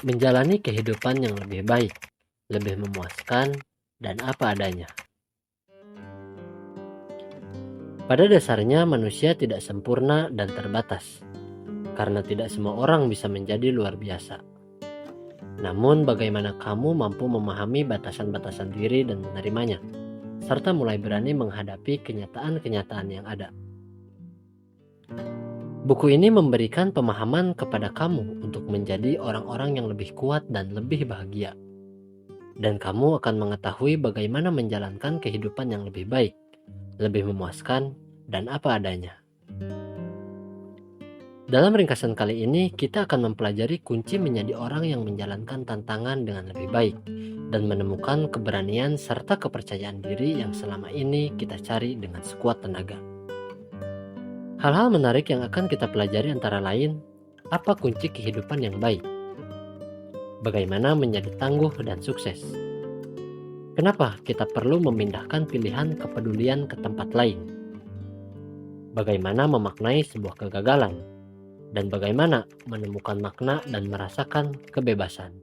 Menjalani kehidupan yang lebih baik, lebih memuaskan, dan apa adanya. Pada dasarnya manusia tidak sempurna dan terbatas, karena tidak semua orang bisa menjadi luar biasa. Namun bagaimana kamu mampu memahami batasan-batasan diri dan menerimanya, serta mulai berani menghadapi kenyataan-kenyataan yang ada. Buku ini memberikan pemahaman kepada kamu untuk menjadi orang-orang yang lebih kuat dan lebih bahagia. Dan kamu akan mengetahui bagaimana menjalankan kehidupan yang lebih baik, lebih memuaskan, dan apa adanya. Dalam ringkasan kali ini, kita akan mempelajari kunci menjadi orang yang menjalankan tantangan dengan lebih baik dan menemukan keberanian serta kepercayaan diri yang selama ini kita cari dengan sekuat tenaga. Hal-hal menarik yang akan kita pelajari antara lain, apa kunci kehidupan yang baik? Bagaimana menjadi tangguh dan sukses? Kenapa kita perlu memindahkan pilihan kepedulian ke tempat lain? Bagaimana memaknai sebuah kegagalan? Dan bagaimana menemukan makna dan merasakan kebebasan?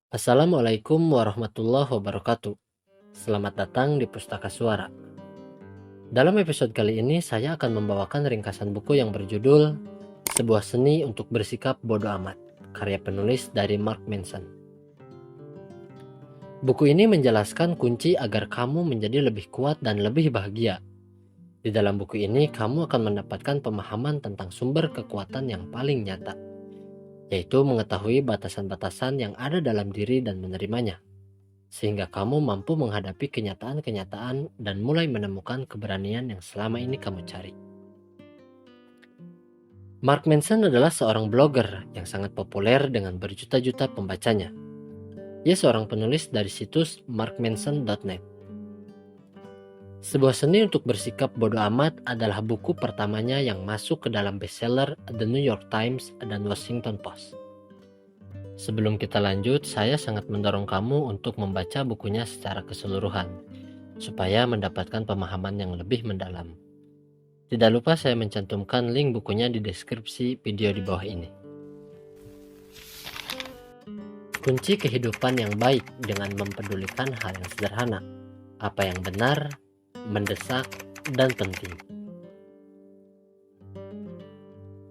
Assalamualaikum warahmatullahi wabarakatuh. Selamat datang di Pustaka Suara. Dalam episode kali ini saya akan membawakan ringkasan buku yang berjudul Sebuah Seni untuk Bersikap Bodo Amat, karya penulis dari Mark Manson. Buku ini menjelaskan kunci agar kamu menjadi lebih kuat dan lebih bahagia. Di dalam buku ini kamu akan mendapatkan pemahaman tentang sumber kekuatan yang paling nyata, yaitu mengetahui batasan-batasan yang ada dalam diri dan menerimanya, sehingga kamu mampu menghadapi kenyataan-kenyataan dan mulai menemukan keberanian yang selama ini kamu cari. Mark Manson adalah seorang blogger yang sangat populer dengan berjuta-juta pembacanya. Ia seorang penulis dari situs markmanson.net. Sebuah Seni untuk Bersikap Bodo Amat adalah buku pertamanya yang masuk ke dalam bestseller The New York Times dan Washington Post. Sebelum kita lanjut, saya sangat mendorong kamu untuk membaca bukunya secara keseluruhan, supaya mendapatkan pemahaman yang lebih mendalam. Tidak lupa saya mencantumkan link bukunya di deskripsi video di bawah ini. Kunci kehidupan yang baik dengan mempedulikan hal yang sederhana, apa yang benar, mendesak, dan penting.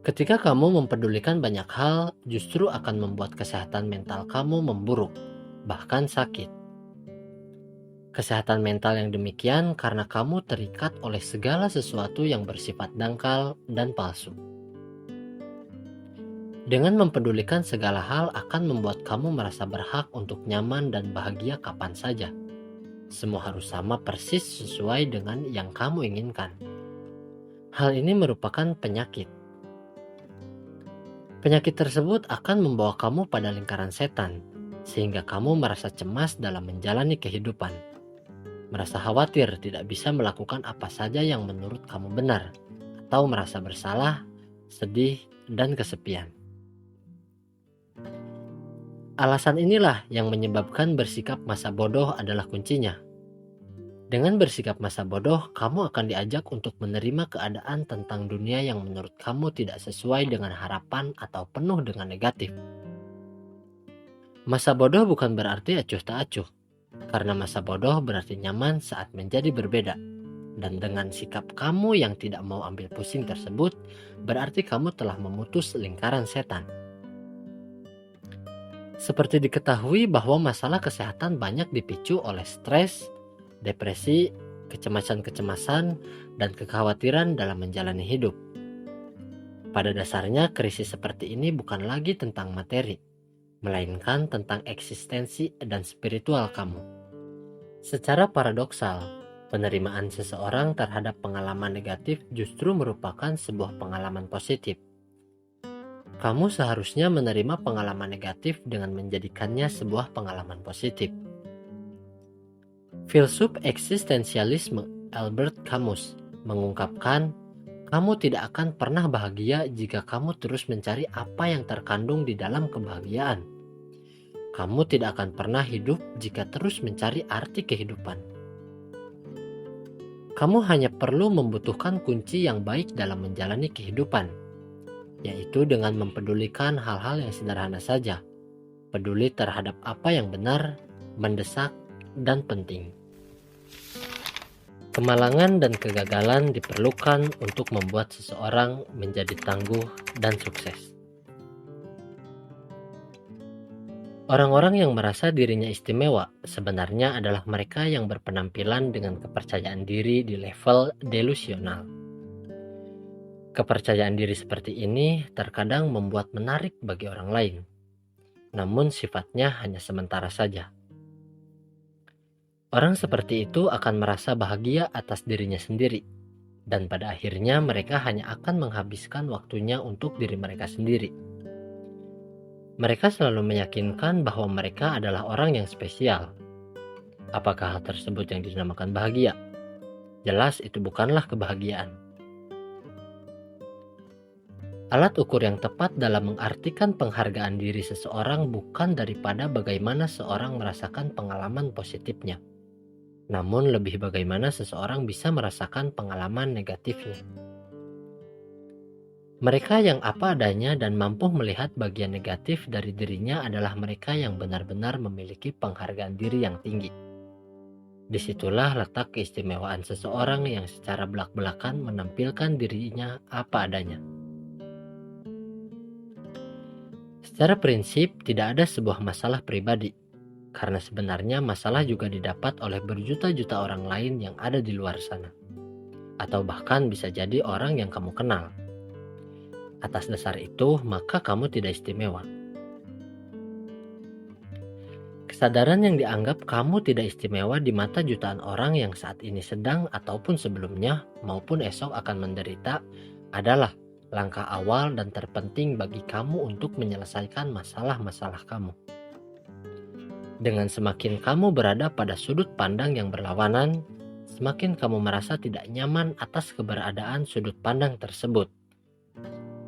Ketika kamu mempedulikan banyak hal, justru akan membuat kesehatan mental kamu memburuk, bahkan sakit. Kesehatan mental yang demikian karena kamu terikat oleh segala sesuatu yang bersifat dangkal dan palsu. Dengan mempedulikan segala hal akan membuat kamu merasa berhak untuk nyaman dan bahagia kapan saja. Semua harus sama persis sesuai dengan yang kamu inginkan. Hal ini merupakan penyakit. Penyakit tersebut akan membawa kamu pada lingkaran setan, sehingga kamu merasa cemas dalam menjalani kehidupan. Merasa khawatir tidak bisa melakukan apa saja yang menurut kamu benar, atau merasa bersalah, sedih, dan kesepian. Alasan inilah yang menyebabkan bersikap masa bodoh adalah kuncinya. Dengan bersikap masa bodoh, kamu akan diajak untuk menerima keadaan tentang dunia yang menurut kamu tidak sesuai dengan harapan atau penuh dengan negatif. Masa bodoh bukan berarti acuh tak acuh, karena masa bodoh berarti nyaman saat menjadi berbeda. Dan dengan sikap kamu yang tidak mau ambil pusing tersebut, berarti kamu telah memutus lingkaran setan. Seperti diketahui bahwa masalah kesehatan banyak dipicu oleh stres, depresi, kecemasan-kecemasan, dan kekhawatiran dalam menjalani hidup. Pada dasarnya krisis seperti ini bukan lagi tentang materi, melainkan tentang eksistensi dan spiritual kamu. Secara paradoksal, penerimaan seseorang terhadap pengalaman negatif justru merupakan sebuah pengalaman positif. Kamu seharusnya menerima pengalaman negatif dengan menjadikannya sebuah pengalaman positif. Filsuf eksistensialisme Albert Camus mengungkapkan, kamu tidak akan pernah bahagia jika kamu terus mencari apa yang terkandung di dalam kebahagiaan. Kamu tidak akan pernah hidup jika terus mencari arti kehidupan. Kamu hanya perlu membutuhkan kunci yang baik dalam menjalani kehidupan, yaitu dengan mempedulikan hal-hal yang sederhana saja. Peduli terhadap apa yang benar, mendesak, dan penting. Kemalangan dan kegagalan diperlukan untuk membuat seseorang menjadi tangguh dan sukses. Orang-orang yang merasa dirinya istimewa sebenarnya adalah mereka yang berpenampilan dengan kepercayaan diri di level delusional. Kepercayaan diri seperti ini terkadang membuat menarik bagi orang lain, namun sifatnya hanya sementara saja. Orang seperti itu akan merasa bahagia atas dirinya sendiri, dan pada akhirnya mereka hanya akan menghabiskan waktunya untuk diri mereka sendiri. Mereka selalu meyakinkan bahwa mereka adalah orang yang spesial. Apakah hal tersebut yang dinamakan bahagia? Jelas itu bukanlah kebahagiaan. Alat ukur yang tepat dalam mengartikan penghargaan diri seseorang bukan daripada bagaimana seorang merasakan pengalaman positifnya, namun lebih bagaimana seseorang bisa merasakan pengalaman negatifnya. Mereka yang apa adanya dan mampu melihat bagian negatif dari dirinya adalah mereka yang benar-benar memiliki penghargaan diri yang tinggi. Disitulah letak keistimewaan seseorang yang secara belak-belakan menampilkan dirinya apa adanya. Secara prinsip, tidak ada sebuah masalah pribadi, karena sebenarnya masalah juga didapat oleh berjuta-juta orang lain yang ada di luar sana, atau bahkan bisa jadi orang yang kamu kenal. Atas dasar itu, maka kamu tidak istimewa. Kesadaran yang dianggap kamu tidak istimewa di mata jutaan orang yang saat ini sedang ataupun sebelumnya maupun esok akan menderita adalah langkah awal dan terpenting bagi kamu untuk menyelesaikan masalah-masalah kamu. Dengan semakin kamu berada pada sudut pandang yang berlawanan, semakin kamu merasa tidak nyaman atas keberadaan sudut pandang tersebut.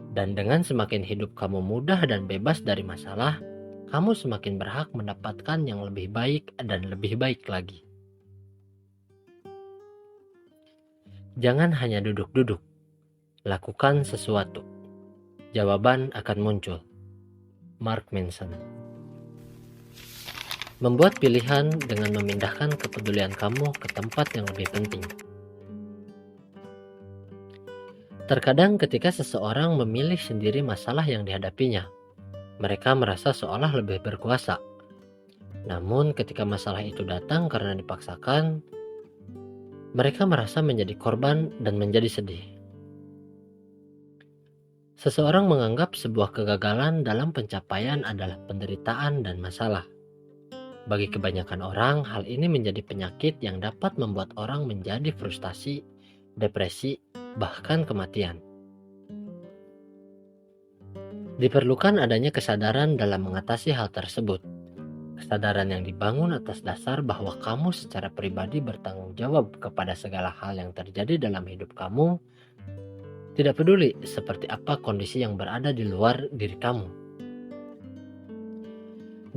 Dan dengan semakin hidup kamu mudah dan bebas dari masalah, kamu semakin berhak mendapatkan yang lebih baik dan lebih baik lagi. Jangan hanya duduk-duduk, lakukan sesuatu. Jawaban akan muncul. Mark Manson. Membuat pilihan dengan memindahkan kepedulian kamu ke tempat yang lebih penting. Terkadang ketika seseorang memilih sendiri masalah yang dihadapinya, mereka merasa seolah lebih berkuasa. Namun ketika masalah itu datang karena dipaksakan, mereka merasa menjadi korban dan menjadi sedih. Seseorang menganggap sebuah kegagalan dalam pencapaian adalah penderitaan dan masalah. Bagi kebanyakan orang, hal ini menjadi penyakit yang dapat membuat orang menjadi frustasi, depresi, bahkan kematian. Diperlukan adanya kesadaran dalam mengatasi hal tersebut. Kesadaran yang dibangun atas dasar bahwa kamu secara pribadi bertanggung jawab kepada segala hal yang terjadi dalam hidup kamu, tidak peduli seperti apa kondisi yang berada di luar diri kamu.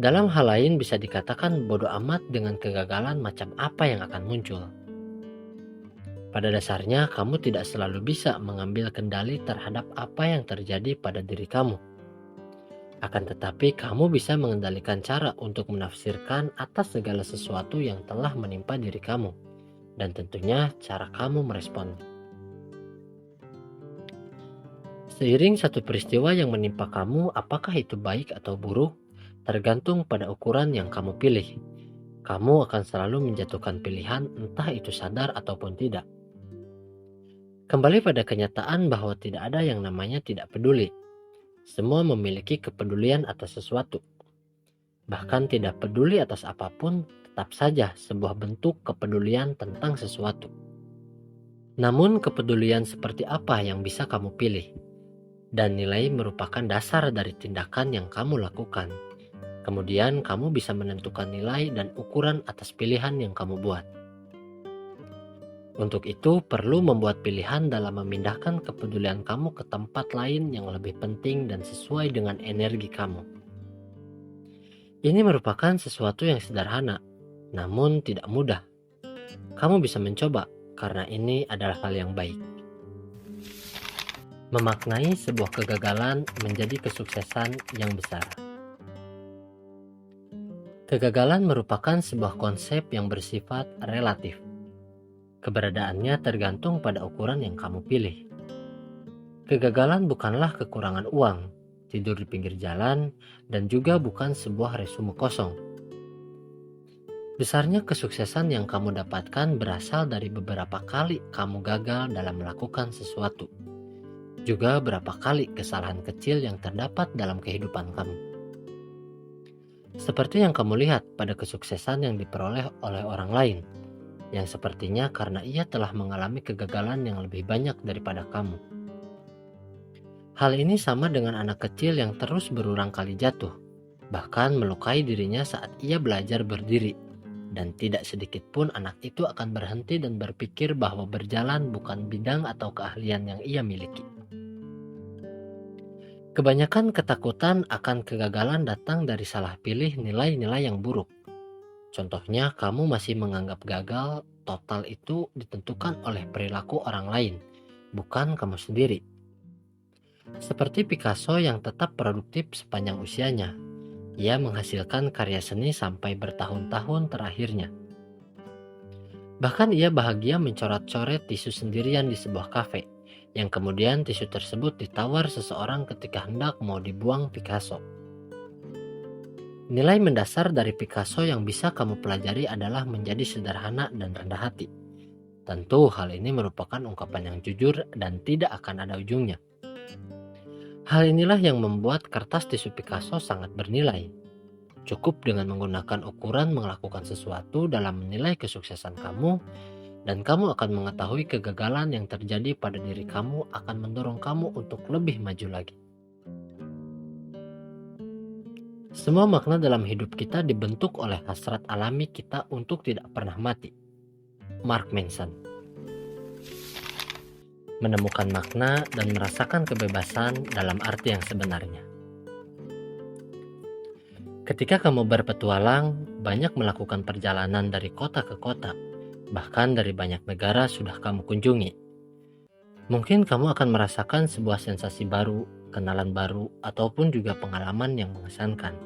Dalam hal lain bisa dikatakan bodoh amat dengan kegagalan macam apa yang akan muncul. Pada dasarnya, kamu tidak selalu bisa mengambil kendali terhadap apa yang terjadi pada diri kamu. Akan tetapi, kamu bisa mengendalikan cara untuk menafsirkan atas segala sesuatu yang telah menimpa diri kamu, dan tentunya cara kamu merespon. Seiring satu peristiwa yang menimpa kamu, apakah itu baik atau buruk, tergantung pada ukuran yang kamu pilih. Kamu akan selalu menjatuhkan pilihan, entah itu sadar ataupun tidak. Kembali pada kenyataan bahwa tidak ada yang namanya tidak peduli. Semua memiliki kepedulian atas sesuatu. Bahkan tidak peduli atas apapun, tetap saja sebuah bentuk kepedulian tentang sesuatu. Namun kepedulian seperti apa yang bisa kamu pilih? Dan nilai merupakan dasar dari tindakan yang kamu lakukan. Kemudian kamu bisa menentukan nilai dan ukuran atas pilihan yang kamu buat. Untuk itu, perlu membuat pilihan dalam memindahkan kepedulian kamu ke tempat lain yang lebih penting dan sesuai dengan energi kamu. Ini merupakan sesuatu yang sederhana, namun tidak mudah. Kamu bisa mencoba, karena ini adalah hal yang baik. Memaknai sebuah kegagalan menjadi kesuksesan yang besar. Kegagalan merupakan sebuah konsep yang bersifat relatif. Keberadaannya tergantung pada ukuran yang kamu pilih. Kegagalan bukanlah kekurangan uang, tidur di pinggir jalan, dan juga bukan sebuah resume kosong. Besarnya kesuksesan yang kamu dapatkan berasal dari beberapa kali kamu gagal dalam melakukan sesuatu. Juga berapa kali kesalahan kecil yang terdapat dalam kehidupan kamu. Seperti yang kamu lihat pada kesuksesan yang diperoleh oleh orang lain, yang sepertinya karena ia telah mengalami kegagalan yang lebih banyak daripada kamu. Hal ini sama dengan anak kecil yang terus berulang kali jatuh, bahkan melukai dirinya saat ia belajar berdiri, dan tidak sedikit pun anak itu akan berhenti dan berpikir bahwa berjalan bukan bidang atau keahlian yang ia miliki. Kebanyakan ketakutan akan kegagalan datang dari salah pilih nilai-nilai yang buruk. Contohnya, kamu masih menganggap gagal total itu ditentukan oleh perilaku orang lain, bukan kamu sendiri. Seperti Picasso yang tetap produktif sepanjang usianya, ia menghasilkan karya seni sampai bertahun-tahun terakhirnya. Bahkan ia bahagia mencoret-coret tisu sendirian di sebuah kafe, yang kemudian tisu tersebut ditawar seseorang ketika hendak mau dibuang Picasso. Nilai mendasar dari Picasso yang bisa kamu pelajari adalah menjadi sederhana dan rendah hati. Tentu hal ini merupakan ungkapan yang jujur dan tidak akan ada ujungnya. Hal inilah yang membuat kertas tisu Picasso sangat bernilai. Cukup dengan menggunakan ukuran melakukan sesuatu dalam menilai kesuksesan kamu, dan kamu akan mengetahui kegagalan yang terjadi pada diri kamu akan mendorong kamu untuk lebih maju lagi. Semua makna dalam hidup kita dibentuk oleh hasrat alami kita untuk tidak pernah mati. Mark Manson. Menemukan makna dan merasakan kebebasan dalam arti yang sebenarnya. Ketika kamu berpetualang, banyak melakukan perjalanan dari kota ke kota, bahkan dari banyak negara sudah kamu kunjungi. Mungkin kamu akan merasakan sebuah sensasi baru, kenalan baru, ataupun juga pengalaman yang mengesankan.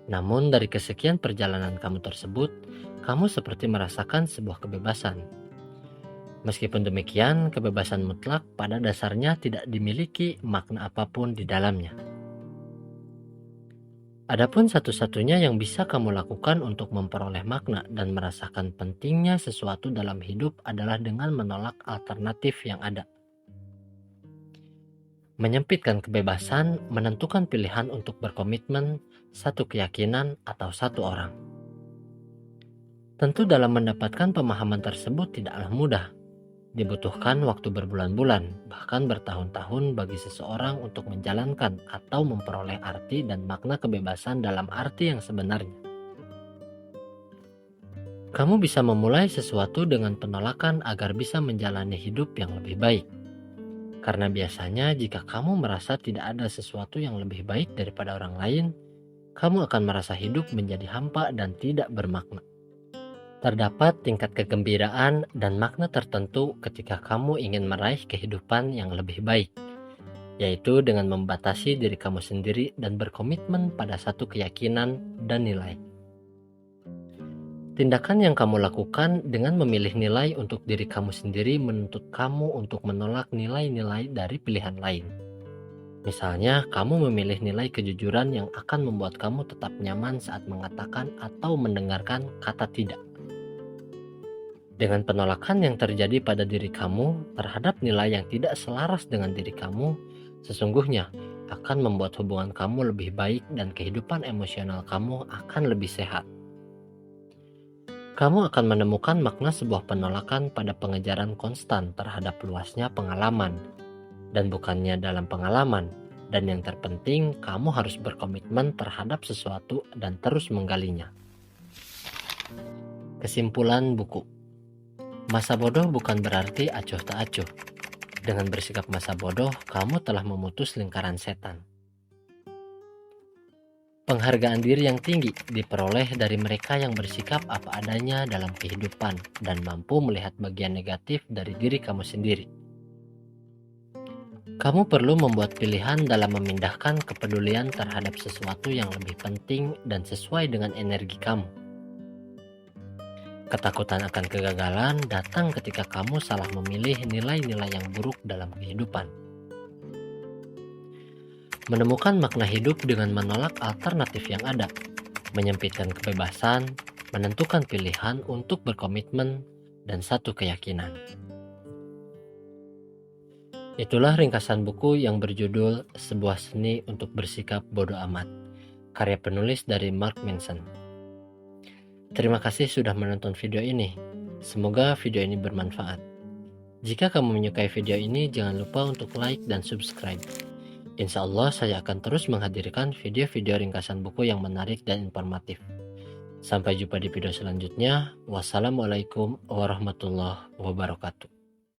Namun dari kesekian perjalanan kamu tersebut, kamu seperti merasakan sebuah kebebasan. Meskipun demikian, kebebasan mutlak pada dasarnya tidak dimiliki makna apapun di dalamnya. Adapun satu-satunya yang bisa kamu lakukan untuk memperoleh makna dan merasakan pentingnya sesuatu dalam hidup adalah dengan menolak alternatif yang ada. Menyempitkan kebebasan, menentukan pilihan untuk berkomitmen, satu keyakinan, atau satu orang. Tentu dalam mendapatkan pemahaman tersebut tidaklah mudah. Dibutuhkan waktu berbulan-bulan, bahkan bertahun-tahun bagi seseorang untuk menjalankan atau memperoleh arti dan makna kebebasan dalam arti yang sebenarnya. Kamu bisa memulai sesuatu dengan penolakan agar bisa menjalani hidup yang lebih baik. Karena biasanya jika kamu merasa tidak ada sesuatu yang lebih baik daripada orang lain, kamu akan merasa hidup menjadi hampa dan tidak bermakna. Terdapat tingkat kegembiraan dan makna tertentu ketika kamu ingin meraih kehidupan yang lebih baik, yaitu dengan membatasi diri kamu sendiri dan berkomitmen pada satu keyakinan dan nilai. Tindakan yang kamu lakukan dengan memilih nilai untuk diri kamu sendiri menuntut kamu untuk menolak nilai-nilai dari pilihan lain. Misalnya, kamu memilih nilai kejujuran yang akan membuat kamu tetap nyaman saat mengatakan atau mendengarkan kata tidak. Dengan penolakan yang terjadi pada diri kamu terhadap nilai yang tidak selaras dengan diri kamu, sesungguhnya akan membuat hubungan kamu lebih baik dan kehidupan emosional kamu akan lebih sehat. Kamu akan menemukan makna sebuah penolakan pada pengejaran konstan terhadap luasnya pengalaman, dan bukannya dalam pengalaman, dan yang terpenting kamu harus berkomitmen terhadap sesuatu dan terus menggalinya. Kesimpulan buku. Masa bodoh bukan berarti acuh tak acuh. Dengan bersikap masa bodoh, kamu telah memutus lingkaran setan. Penghargaan diri yang tinggi diperoleh dari mereka yang bersikap apa adanya dalam kehidupan dan mampu melihat bagian negatif dari diri kamu sendiri. Kamu perlu membuat pilihan dalam memindahkan kepedulian terhadap sesuatu yang lebih penting dan sesuai dengan energi kamu. Ketakutan akan kegagalan datang ketika kamu salah memilih nilai-nilai yang buruk dalam kehidupan. Menemukan makna hidup dengan menolak alternatif yang ada, menyempitkan kebebasan, menentukan pilihan untuk berkomitmen, dan satu keyakinan. Itulah ringkasan buku yang berjudul Sebuah Seni untuk Bersikap Bodoh Amat, karya penulis dari Mark Manson. Terima kasih sudah menonton video ini. Semoga video ini bermanfaat. Jika kamu menyukai video ini, jangan lupa untuk like dan subscribe. Insya Allah saya akan terus menghadirkan video-video ringkasan buku yang menarik dan informatif. Sampai jumpa di video selanjutnya. Wassalamualaikum warahmatullahi wabarakatuh.